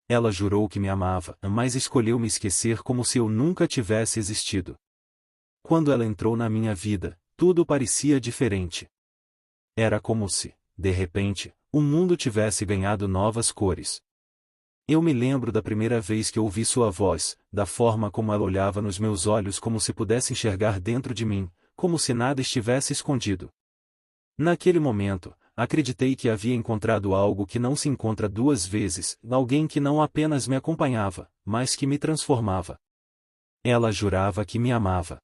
Ela jurou que me amava, mas escolheu me esquecer como se eu nunca tivesse existido. Quando ela entrou na minha vida, tudo parecia diferente. Era como se, de repente, o mundo tivesse ganhado novas cores. Eu me lembro da primeira vez que ouvi sua voz, da forma como ela olhava nos meus olhos como se pudesse enxergar dentro de mim, como se nada estivesse escondido. Naquele momento, acreditei que havia encontrado algo que não se encontra duas vezes, alguém que não apenas me acompanhava, mas que me transformava. Ela jurava que me amava.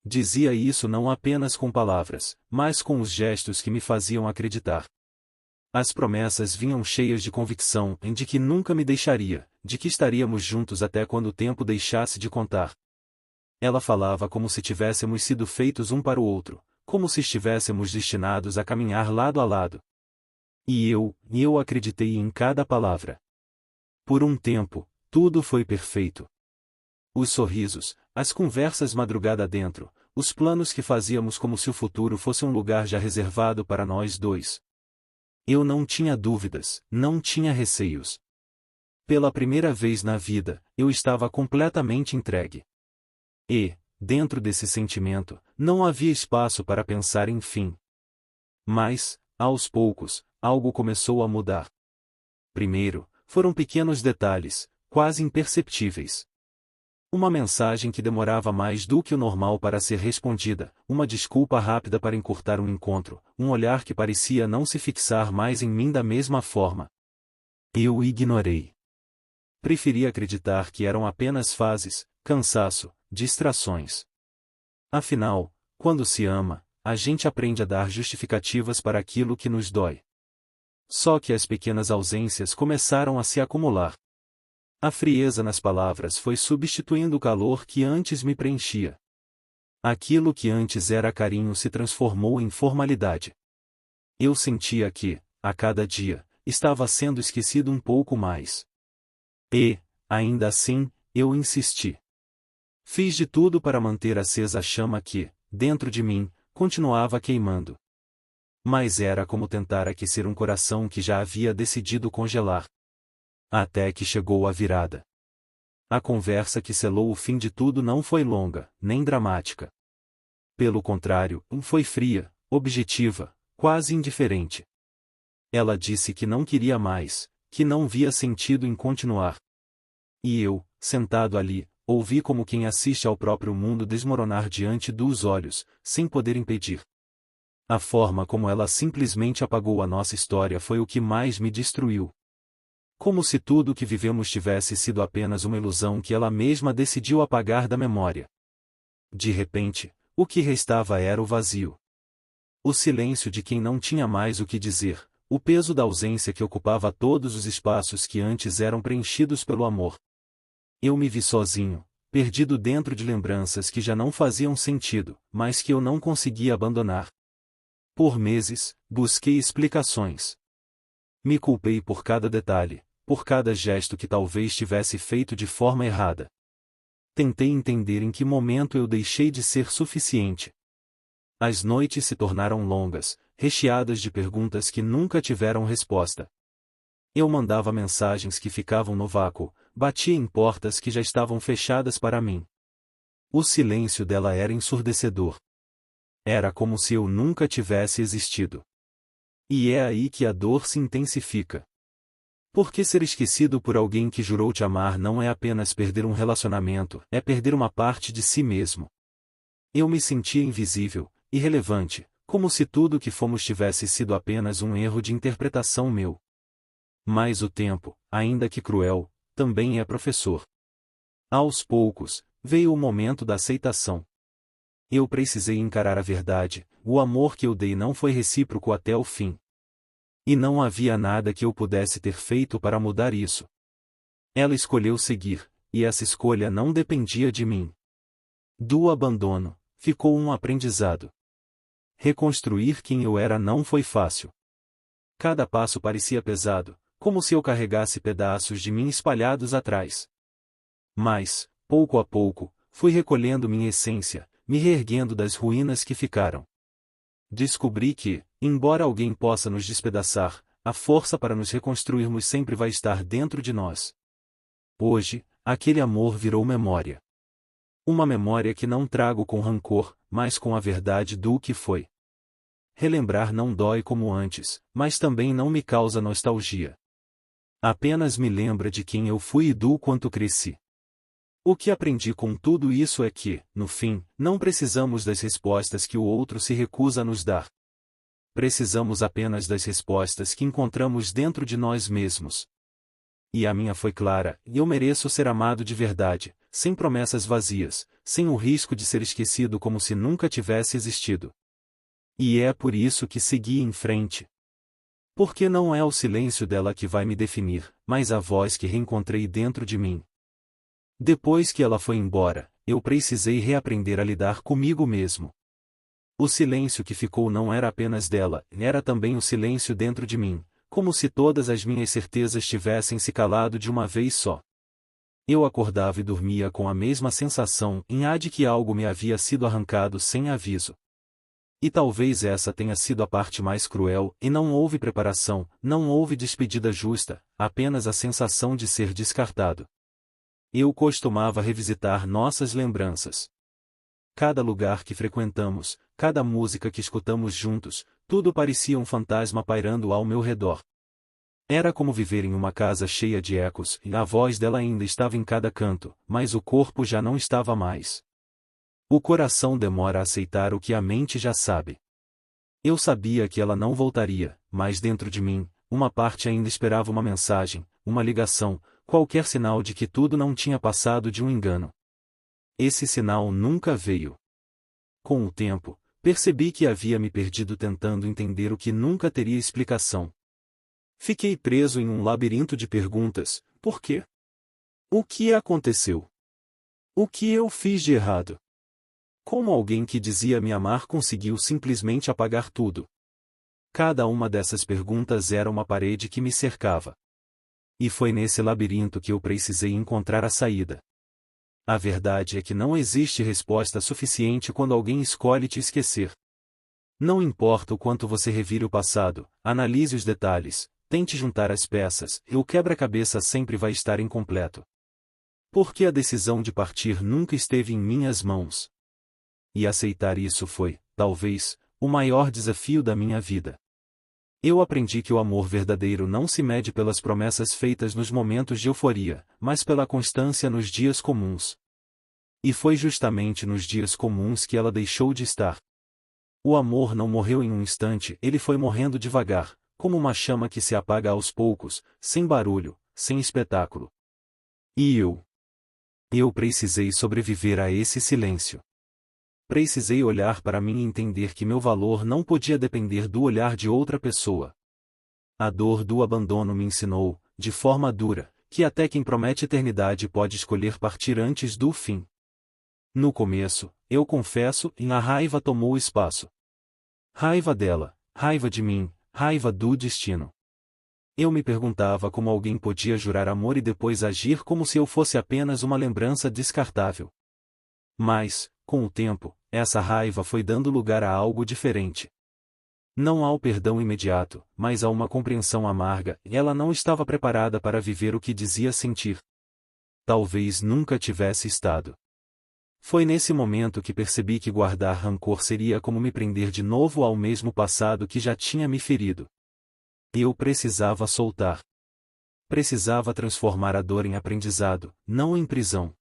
Dizia isso não apenas com palavras, mas com os gestos que me faziam acreditar. As promessas vinham cheias de convicção de que nunca me deixaria, de que estaríamos juntos até quando o tempo deixasse de contar. Ela falava como se tivéssemos sido feitos um para o outro, como se estivéssemos destinados a caminhar lado a lado. E eu acreditei em cada palavra. Por um tempo, tudo foi perfeito. Os sorrisos, as conversas madrugada dentro, os planos que fazíamos como se o futuro fosse um lugar já reservado para nós dois. Eu não tinha dúvidas, não tinha receios. Pela primeira vez na vida, eu estava completamente entregue. E, dentro desse sentimento, não havia espaço para pensar em fim. Mas, aos poucos, algo começou a mudar. Primeiro, foram pequenos detalhes, quase imperceptíveis. Uma mensagem que demorava mais do que o normal para ser respondida, uma desculpa rápida para encurtar um encontro, um olhar que parecia não se fixar mais em mim da mesma forma. Eu ignorei. Preferi acreditar que eram apenas fases, cansaço, distrações. Afinal, quando se ama, a gente aprende a dar justificativas para aquilo que nos dói. Só que as pequenas ausências começaram a se acumular. A frieza nas palavras foi substituindo o calor que antes me preenchia. Aquilo que antes era carinho se transformou em formalidade. Eu sentia que, a cada dia, estava sendo esquecido um pouco mais. E, ainda assim, eu insisti. Fiz de tudo para manter acesa a chama que, dentro de mim, continuava queimando. Mas era como tentar aquecer um coração que já havia decidido congelar. Até que chegou a virada. A conversa que selou o fim de tudo não foi longa, nem dramática. Pelo contrário, foi fria, objetiva, quase indiferente. Ela disse que não queria mais, que não via sentido em continuar. E eu, sentado ali, ouvi como quem assiste ao próprio mundo desmoronar diante dos olhos, sem poder impedir. A forma como ela simplesmente apagou a nossa história foi o que mais me destruiu. Como se tudo o que vivemos tivesse sido apenas uma ilusão que ela mesma decidiu apagar da memória. De repente, o que restava era o vazio. O silêncio de quem não tinha mais o que dizer, o peso da ausência que ocupava todos os espaços que antes eram preenchidos pelo amor. Eu me vi sozinho, perdido dentro de lembranças que já não faziam sentido, mas que eu não conseguia abandonar. Por meses, busquei explicações. Me culpei por cada detalhe, por cada gesto que talvez tivesse feito de forma errada. Tentei entender em que momento eu deixei de ser suficiente. As noites se tornaram longas, recheadas de perguntas que nunca tiveram resposta. Eu mandava mensagens que ficavam no vácuo, batia em portas que já estavam fechadas para mim. O silêncio dela era ensurdecedor. Era como se eu nunca tivesse existido. E é aí que a dor se intensifica. Porque ser esquecido por alguém que jurou te amar não é apenas perder um relacionamento, é perder uma parte de si mesmo. Eu me sentia invisível, irrelevante, como se tudo o que fomos tivesse sido apenas um erro de interpretação meu. Mas o tempo, ainda que cruel, também é professor. Aos poucos, veio o momento da aceitação. Eu precisei encarar a verdade, o amor que eu dei não foi recíproco até o fim. E não havia nada que eu pudesse ter feito para mudar isso. Ela escolheu seguir, e essa escolha não dependia de mim. Do abandono, ficou um aprendizado. Reconstruir quem eu era não foi fácil. Cada passo parecia pesado, como se eu carregasse pedaços de mim espalhados atrás. Mas, pouco a pouco, fui recolhendo minha essência, me reerguendo das ruínas que ficaram. Descobri que, embora alguém possa nos despedaçar, a força para nos reconstruirmos sempre vai estar dentro de nós. Hoje, aquele amor virou memória. Uma memória que não trago com rancor, mas com a verdade do que foi. Relembrar não dói como antes, mas também não me causa nostalgia. Apenas me lembra de quem eu fui e do quanto cresci. O que aprendi com tudo isso é que, no fim, não precisamos das respostas que o outro se recusa a nos dar. Precisamos apenas das respostas que encontramos dentro de nós mesmos. E a minha foi clara, e eu mereço ser amado de verdade, sem promessas vazias, sem o risco de ser esquecido como se nunca tivesse existido. E é por isso que segui em frente. Porque não é o silêncio dela que vai me definir, mas a voz que reencontrei dentro de mim. Depois que ela foi embora, eu precisei reaprender a lidar comigo mesmo. O silêncio que ficou não era apenas dela, era também o silêncio dentro de mim, como se todas as minhas certezas tivessem se calado de uma vez só. Eu acordava e dormia com a mesma sensação de que algo me havia sido arrancado sem aviso. E talvez essa tenha sido a parte mais cruel, e não houve preparação, não houve despedida justa, apenas a sensação de ser descartado. Eu costumava revisitar nossas lembranças. Cada lugar que frequentamos, cada música que escutamos juntos, tudo parecia um fantasma pairando ao meu redor. Era como viver em uma casa cheia de ecos, e a voz dela ainda estava em cada canto, mas o corpo já não estava mais. O coração demora a aceitar o que a mente já sabe. Eu sabia que ela não voltaria, mas dentro de mim, uma parte ainda esperava uma mensagem, uma ligação, qualquer sinal de que tudo não tinha passado de um engano. Esse sinal nunca veio. Com o tempo, percebi que havia me perdido tentando entender o que nunca teria explicação. Fiquei preso em um labirinto de perguntas: por quê? O que aconteceu? O que eu fiz de errado? Como alguém que dizia me amar conseguiu simplesmente apagar tudo? Cada uma dessas perguntas era uma parede que me cercava. E foi nesse labirinto que eu precisei encontrar a saída. A verdade é que não existe resposta suficiente quando alguém escolhe te esquecer. Não importa o quanto você revire o passado, analise os detalhes, tente juntar as peças, e o quebra-cabeça sempre vai estar incompleto. Porque a decisão de partir nunca esteve em minhas mãos. E aceitar isso foi, talvez, o maior desafio da minha vida. Eu aprendi que o amor verdadeiro não se mede pelas promessas feitas nos momentos de euforia, mas pela constância nos dias comuns. E foi justamente nos dias comuns que ela deixou de estar. O amor não morreu em um instante, ele foi morrendo devagar, como uma chama que se apaga aos poucos, sem barulho, sem espetáculo. E eu precisei sobreviver a esse silêncio. Precisei olhar para mim e entender que meu valor não podia depender do olhar de outra pessoa. A dor do abandono me ensinou, de forma dura, que até quem promete eternidade pode escolher partir antes do fim. No começo, eu confesso, a raiva tomou espaço. Raiva dela, raiva de mim, raiva do destino. Eu me perguntava como alguém podia jurar amor e depois agir como se eu fosse apenas uma lembrança descartável. Mas, com o tempo, essa raiva foi dando lugar a algo diferente. Não ao perdão imediato, mas a uma compreensão amarga, e ela não estava preparada para viver o que dizia sentir. Talvez nunca tivesse estado. Foi nesse momento que percebi que guardar rancor seria como me prender de novo ao mesmo passado que já tinha me ferido. Eu precisava soltar. Precisava transformar a dor em aprendizado, não em prisão.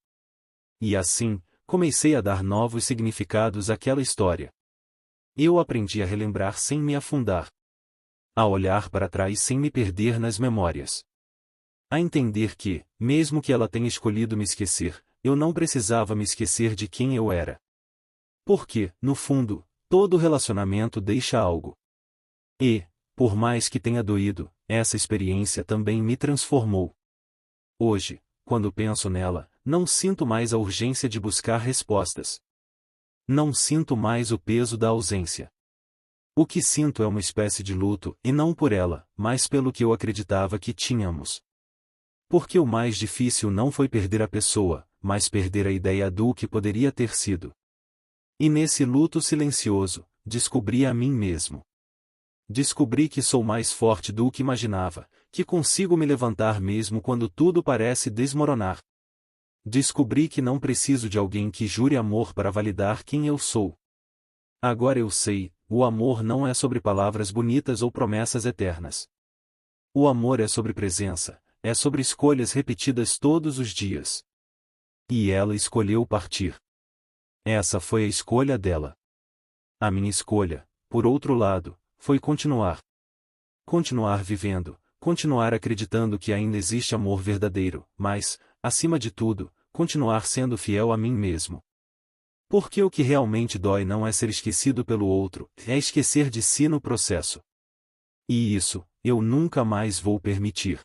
E assim, comecei a dar novos significados àquela história. Eu aprendi a relembrar sem me afundar. A olhar para trás sem me perder nas memórias. A entender que, mesmo que ela tenha escolhido me esquecer, eu não precisava me esquecer de quem eu era. Porque, no fundo, todo relacionamento deixa algo. E, por mais que tenha doído, essa experiência também me transformou. Hoje, quando penso nela, não sinto mais a urgência de buscar respostas. Não sinto mais o peso da ausência. O que sinto é uma espécie de luto, e não por ela, mas pelo que eu acreditava que tínhamos. Porque o mais difícil não foi perder a pessoa, mas perder a ideia do que poderia ter sido. E nesse luto silencioso, descobri a mim mesmo. Descobri que sou mais forte do que imaginava, que consigo me levantar mesmo quando tudo parece desmoronar. Descobri que não preciso de alguém que jure amor para validar quem eu sou. Agora eu sei, o amor não é sobre palavras bonitas ou promessas eternas. O amor é sobre presença, é sobre escolhas repetidas todos os dias. E ela escolheu partir. Essa foi a escolha dela. A minha escolha, por outro lado, foi continuar. Continuar vivendo, continuar acreditando que ainda existe amor verdadeiro, mas, acima de tudo, continuar sendo fiel a mim mesmo. Porque o que realmente dói não é ser esquecido pelo outro, é esquecer de si no processo. E isso, eu nunca mais vou permitir.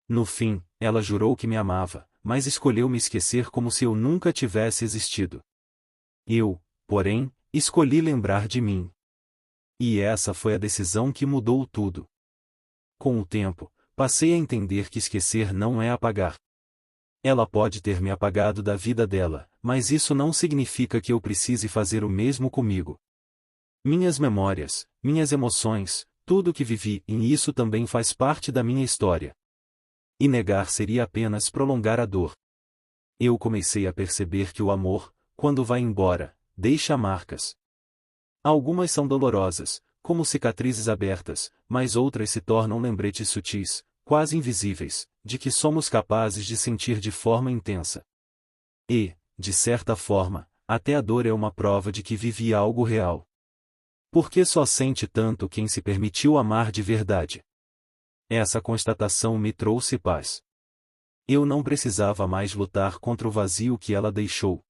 No fim, ela jurou que me amava, mas escolheu me esquecer como se eu nunca tivesse existido. Eu, porém, escolhi lembrar de mim. E essa foi a decisão que mudou tudo. Com o tempo, passei a entender que esquecer não é apagar. Ela pode ter me apagado da vida dela, mas isso não significa que eu precise fazer o mesmo comigo. Minhas memórias, minhas emoções, tudo o que vivi, e isso também faz parte da minha história. E negar seria apenas prolongar a dor. Eu comecei a perceber que o amor, quando vai embora, deixa marcas. Algumas são dolorosas, como cicatrizes abertas, mas outras se tornam lembretes sutis, quase invisíveis, de que somos capazes de sentir de forma intensa. E, de certa forma, até a dor é uma prova de que vivi algo real. Porque só sente tanto quem se permitiu amar de verdade. Essa constatação me trouxe paz. Eu não precisava mais lutar contra o vazio que ela deixou.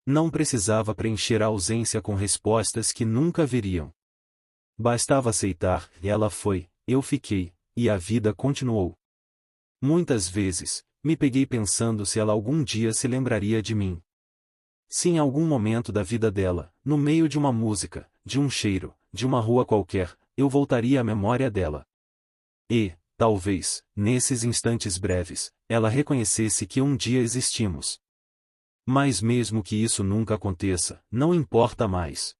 Não precisava preencher a ausência com respostas que nunca viriam. Bastava aceitar, e ela foi, eu fiquei, e a vida continuou. Muitas vezes, me peguei pensando se ela algum dia se lembraria de mim. Se em algum momento da vida dela, no meio de uma música, de um cheiro, de uma rua qualquer, eu voltaria à memória dela. E, talvez, nesses instantes breves, ela reconhecesse que um dia existimos. Mas mesmo que isso nunca aconteça, não importa mais.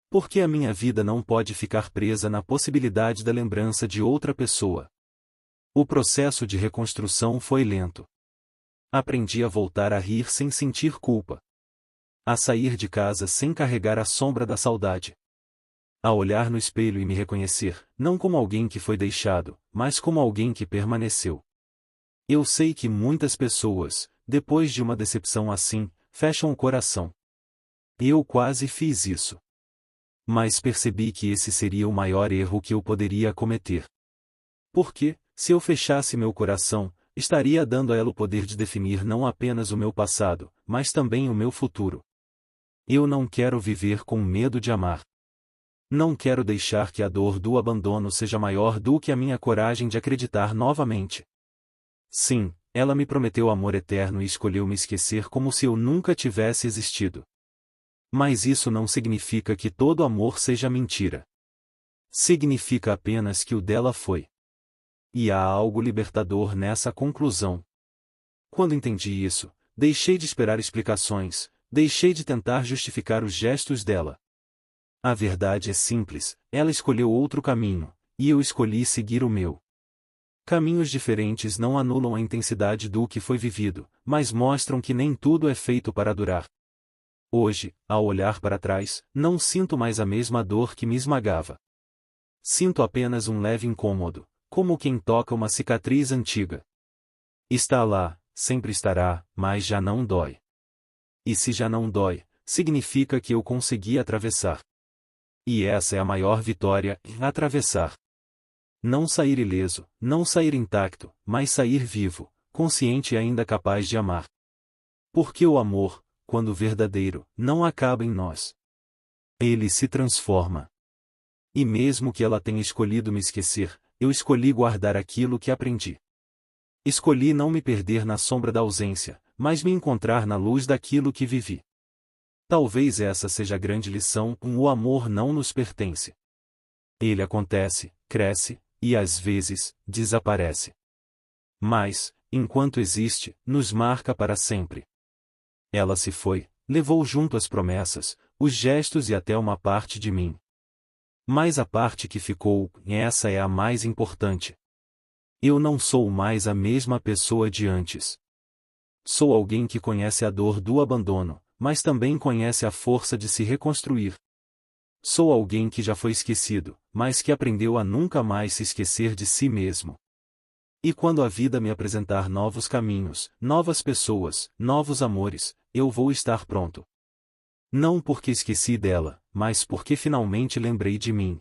Porque a minha vida não pode ficar presa na possibilidade da lembrança de outra pessoa. O processo de reconstrução foi lento. Aprendi a voltar a rir sem sentir culpa. A sair de casa sem carregar a sombra da saudade. A olhar no espelho e me reconhecer, não como alguém que foi deixado, mas como alguém que permaneceu. Eu sei que muitas pessoas, depois de uma decepção assim, fecham o coração. Eu quase fiz isso. Mas percebi que esse seria o maior erro que eu poderia cometer. Porque, se eu fechasse meu coração, estaria dando a ela o poder de definir não apenas o meu passado, mas também o meu futuro. Eu não quero viver com medo de amar. Não quero deixar que a dor do abandono seja maior do que a minha coragem de acreditar novamente. Sim, ela me prometeu amor eterno e escolheu me esquecer como se eu nunca tivesse existido. Mas isso não significa que todo amor seja mentira. Significa apenas que o dela foi. E há algo libertador nessa conclusão. Quando entendi isso, deixei de esperar explicações, deixei de tentar justificar os gestos dela. A verdade é simples, ela escolheu outro caminho, e eu escolhi seguir o meu. Caminhos diferentes não anulam a intensidade do que foi vivido, mas mostram que nem tudo é feito para durar. Hoje, ao olhar para trás, não sinto mais a mesma dor que me esmagava. Sinto apenas um leve incômodo, como quem toca uma cicatriz antiga. Está lá, sempre estará, mas já não dói. E se já não dói, significa que eu consegui atravessar. E essa é a maior vitória, atravessar. Não sair ileso, não sair intacto, mas sair vivo, consciente e ainda capaz de amar. Porque o amor, quando verdadeiro, não acaba em nós. Ele se transforma. E mesmo que ela tenha escolhido me esquecer, eu escolhi guardar aquilo que aprendi. Escolhi não me perder na sombra da ausência, mas me encontrar na luz daquilo que vivi. Talvez essa seja a grande lição: o amor não nos pertence. Ele acontece, cresce, e às vezes, desaparece. Mas, enquanto existe, nos marca para sempre. Ela se foi, levou junto as promessas, os gestos e até uma parte de mim. Mas a parte que ficou, essa é a mais importante. Eu não sou mais a mesma pessoa de antes. Sou alguém que conhece a dor do abandono, mas também conhece a força de se reconstruir. Sou alguém que já foi esquecido, mas que aprendeu a nunca mais se esquecer de si mesmo. E quando a vida me apresentar novos caminhos, novas pessoas, novos amores, eu vou estar pronto. Não porque esqueci dela, mas porque finalmente lembrei de mim.